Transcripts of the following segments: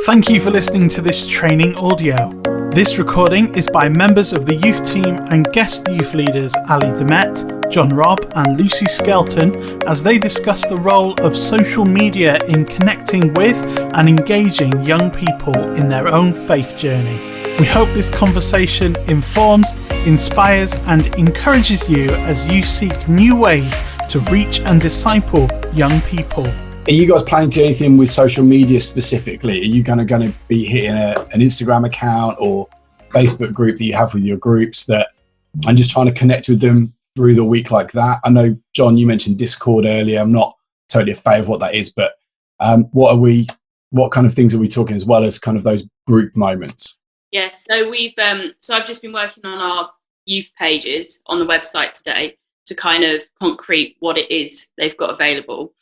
Thank you for listening to this training audio. This recording is by members of the youth team and guest youth leaders Ali Demet, John Robb and Lucy Skelton as they discuss the role of social media in connecting with and engaging young people in their own faith journey. We hope this conversation informs, inspires and encourages you as you seek new ways to reach and disciple young people. Are you guys planning to do anything with social media specifically? Are you going to be hitting an Instagram account or Facebook group that you have with your groups that I'm just trying to connect with them through the week like that? I know, John, you mentioned Discord earlier. I'm not totally a fan of what that is, but what kind of things are we talking as well as kind of those group moments? Yes, so I've just been working on our youth pages on the website today to kind of concrete what it is they've got available.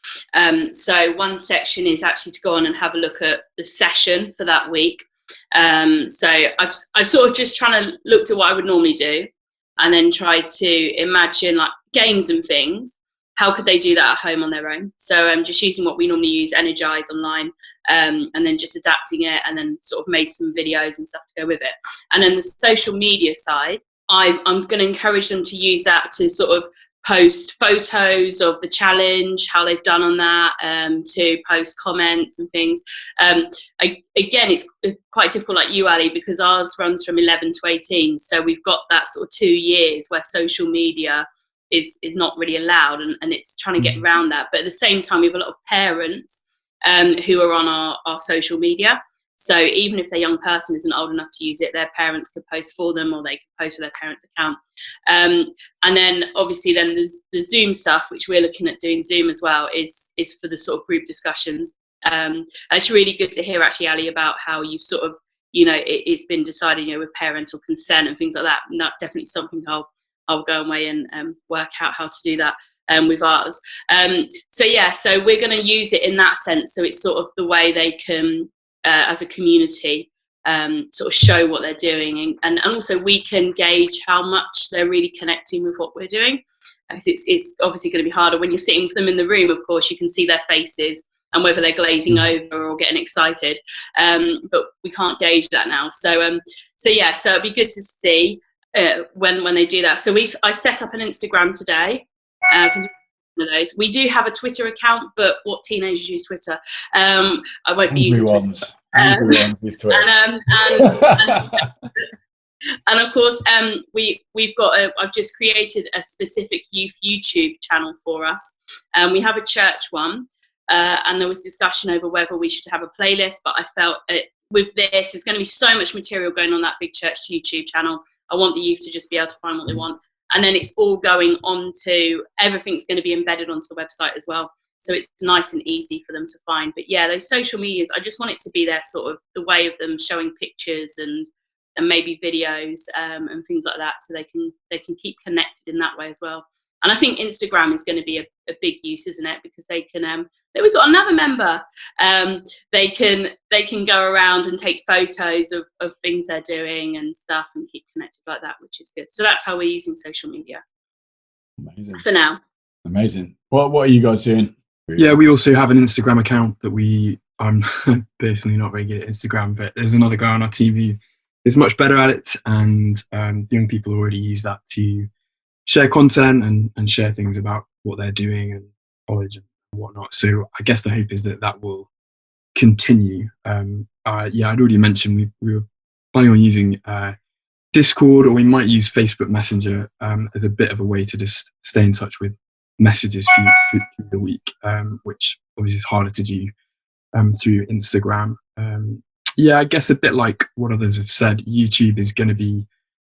So one section is actually to go on and have a look at the session for that week. So I've sort of just trying to look at what I would normally do and then try to imagine like games and things. How could they do that at home on their own? So I'm just using what we normally use, Energize online, and then just adapting it and then sort of made some videos and stuff to go with it. And then the social media side, I'm going to encourage them to use that to sort of post photos of the challenge, how they've done on that, to post comments and things. Again, it's quite difficult like you, Ali, because ours runs from 11 to 18. So we've got that sort of 2 years where social media is not really allowed and it's trying to get around that. But at the same time, we have a lot of parents who are on our social media. So even if their young person isn't old enough to use it, their parents could post for them or they could post to their parents' account. And then obviously then there's the Zoom stuff, which we're looking at doing Zoom as well, is for the sort of group discussions. It's really good to hear actually, Ali, about how you've sort of, it's been decided, with parental consent and things like that. And that's definitely something I'll go away and work out how to do that with ours. So we're going to use it in that sense. So it's sort of the way they can, as a community, sort of show what they're doing, and also we can gauge how much they're really connecting with what we're doing. Because it's obviously going to be harder when you're sitting with them in the room. Of course, you can see their faces and whether they're glazing over or getting excited, but we can't gauge that now. So it'd be good to see when they do that. So I've set up an Instagram today because of those. We do have a Twitter account, but what teenagers use Twitter? I won't be using Twitter. Everyone use Twitter. And of course, we've got I've just created a specific youth YouTube channel for us. We have a church one, and there was discussion over whether we should have a playlist, but I felt with this, there's going to be so much material going on that big church YouTube channel. I want the youth to just be able to find what they want. And then it's all going on to, everything's going to be embedded onto the website as well. So it's nice and easy for them to find. But yeah, those social medias, I just want it to be their sort of the way of them showing pictures and maybe videos and things like that. So they can keep connected in that way as well. And I think Instagram is going to be a big use, isn't it? Because they can, we've got another member. They can go around and take photos of things they're doing and stuff and keep connected like that, which is good. So that's how we're using social media. Amazing. For now. Amazing. What are you guys doing? Yeah, we also have an Instagram account that I'm personally not very good at Instagram, but there's another guy on our team who is much better at it, and young people already use that to share content and share things about what they're doing and college and whatnot. So I guess the hope is that will continue. I'd already mentioned we were planning on using Discord, or we might use Facebook Messenger as a bit of a way to just stay in touch with messages through the week, which obviously is harder to do through Instagram. I guess a bit like what others have said, YouTube is going to be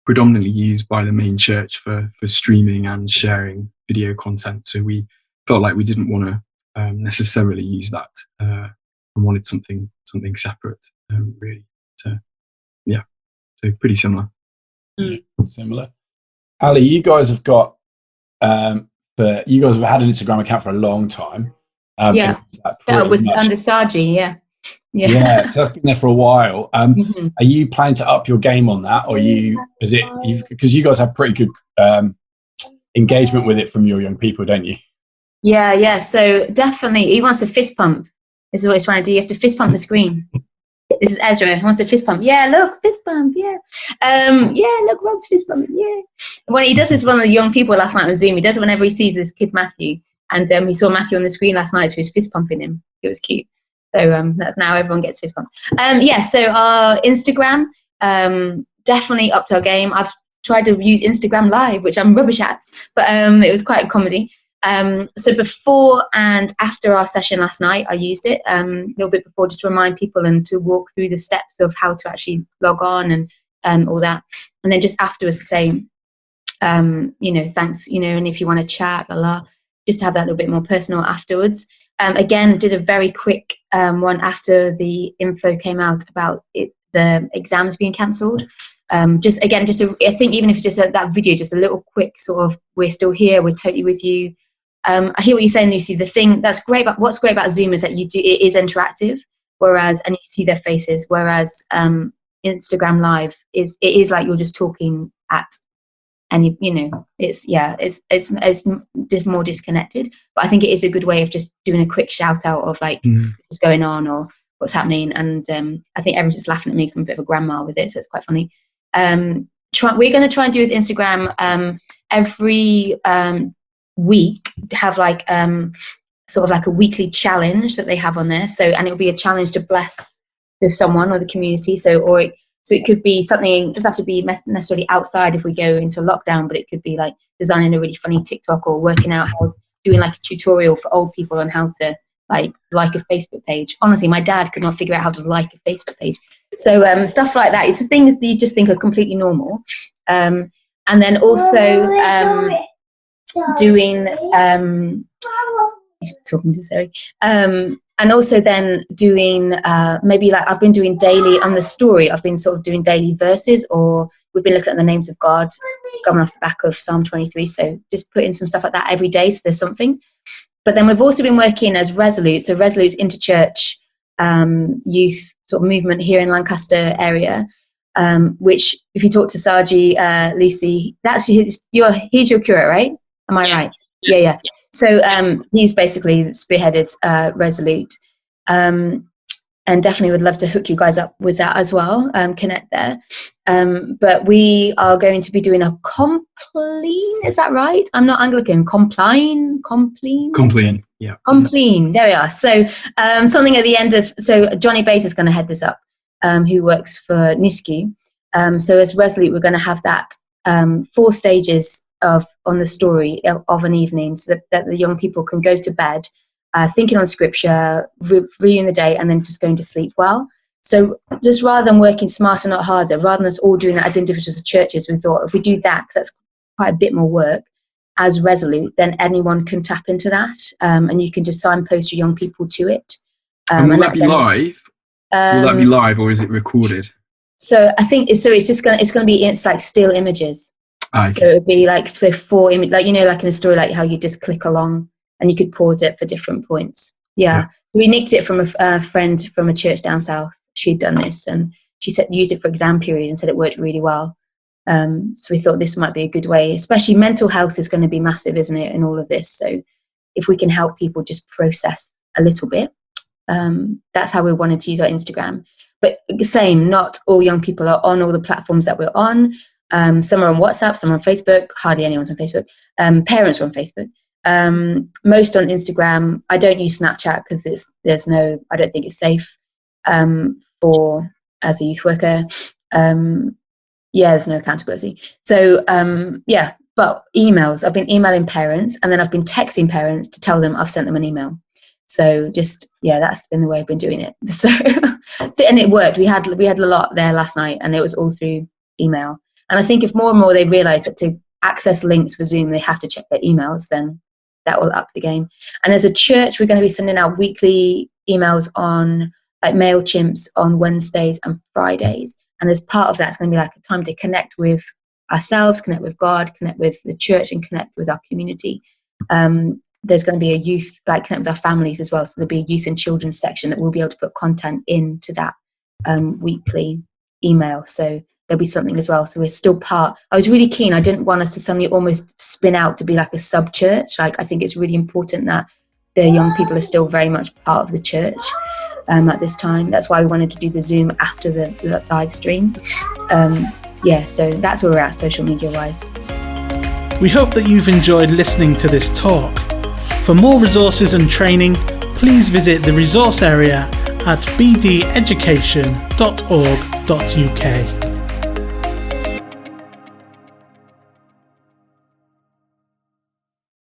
predominantly used by the main church for streaming and sharing video content. So we felt like we didn't want to necessarily use that and wanted something separate, really. So pretty similar. Similar. Ali, you guys have got you guys have had an Instagram account for a long time. That was under Saji, Yeah, so that's been there for a while. Are you planning to up your game on that, or because you guys have pretty good engagement with it from your young people, don't you? Yeah. So definitely, he wants a fist pump. This is what he's trying to do. You have to fist pump the screen. This is Ezra. He wants a fist pump. Yeah, look, fist pump. Yeah. Yeah, look, Rob's fist pump. Yeah. When he does this with one of the young people last night on Zoom, he does it whenever he sees this kid Matthew. And we saw Matthew on the screen last night, so he was fist pumping him. It was cute. So that's now everyone gets fist pump. Yeah. So our Instagram, definitely up to our game. I've tried to use Instagram Live, which I'm rubbish at, but it was quite a comedy. So before and after our session last night, I used it a little bit before, just to remind people and to walk through the steps of how to actually log on and all that. And then just afterwards say, thanks, and if you want to chat, just to have that little bit more personal afterwards. Again, did a very quick one after the info came out about the exams being cancelled. I think even if it's just that video, just a little quick sort of, we're still here, we're totally with you. I hear what you're saying, Lucy. The thing that's great about what's great about Zoom is that it is interactive, and you see their faces. Whereas Instagram Live is like you're just talking at any, it's just more disconnected. But I think it is a good way of just doing a quick shout out of like what's going on or what's happening. And I think everyone's just laughing at me because I'm a bit of a grandma with it, so it's quite funny. We're going to try and do with Instagram every week to have like sort of like a weekly challenge that they have on there. So, and it'll be a challenge to bless someone or the community. So it could be something, it doesn't have to be necessarily outside if we go into lockdown, but it could be like designing a really funny TikTok or working out doing like a tutorial for old people on how to like a Facebook page. Honestly, my dad could not figure out how to like a Facebook page. So stuff like that. It's things that you just think are completely normal. And then also doing talking to Zoe. And also then doing maybe like I've been doing daily on the story. I've been sort of doing daily verses, or we've been looking at the names of God going off the back of Psalm 23. So just putting some stuff like that every day, so there's something. But then we've also been working as Resolute. So Resolute's interchurch youth sort of movement here in Lancaster area, which if you talk to Saji, Lucy, he's your curate, right? Am I right? Yeah. So he's basically spearheaded Resolute, and definitely would love to hook you guys up with that as well, connect there. But we are going to be doing a compline, is that right? I'm not Anglican. Compline, yeah. Compline, there we are. So something at the end of, so Johnny Bays is going to head this up, who works for Nisku. So as Resolute, we're going to have that 4 stages on the story of an evening, so that the young people can go to bed thinking on scripture, reviewing the day, and then just going to sleep well. So just rather than working smarter, not harder, rather than us all doing that as individuals or churches, we thought if we do that, 'cause that's quite a bit more work, as Resolute, then anyone can tap into that, and you can just signpost your young people to it. And will that be live? Will that be live, or is it recorded? So I think it's going to be, it's like still images. Okay. So it would be like 4 images, like like in a story, like how you just click along and you could pause it for different points. Yeah. We nicked it from a friend from a church down south. She'd done this, and she used it for exam period and said it worked really well. So we thought this might be a good way, especially mental health is going to be massive, isn't it, in all of this. So if we can help people just process a little bit, that's how we wanted to use our Instagram. But same, not all young people are on all the platforms that we're on. Some are on WhatsApp, some are on Facebook. Hardly anyone's on Facebook. Parents are on Facebook. Most on Instagram. I don't use Snapchat because I don't think it's safe for as a youth worker. There's no accountability. So but emails. I've been emailing parents, and then I've been texting parents to tell them I've sent them an email. So that's been the way I've been doing it. So and it worked. We had a lot there last night, and it was all through email. And I think if more and more they realise that to access links for Zoom, they have to check their emails, then that will up the game. And as a church, we're going to be sending out weekly emails on like MailChimps on Wednesdays and Fridays. And as part of that, it's going to be like a time to connect with ourselves, connect with God, connect with the church, and connect with our community. There's going to be a youth, like connect with our families as well. So there'll be a youth and children's section that we'll be able to put content into that weekly email. So there'll be something as well. So we're still part. I was really keen. I didn't want us to suddenly almost spin out to be like a sub church. Like I think it's really important that the young people are still very much part of the church. at this time. That's why we wanted to do the Zoom after the live stream. So that's where we're at social media wise. We hope that you've enjoyed listening to this talk. For more resources and training, please visit the resource area at bdeducation.org.uk.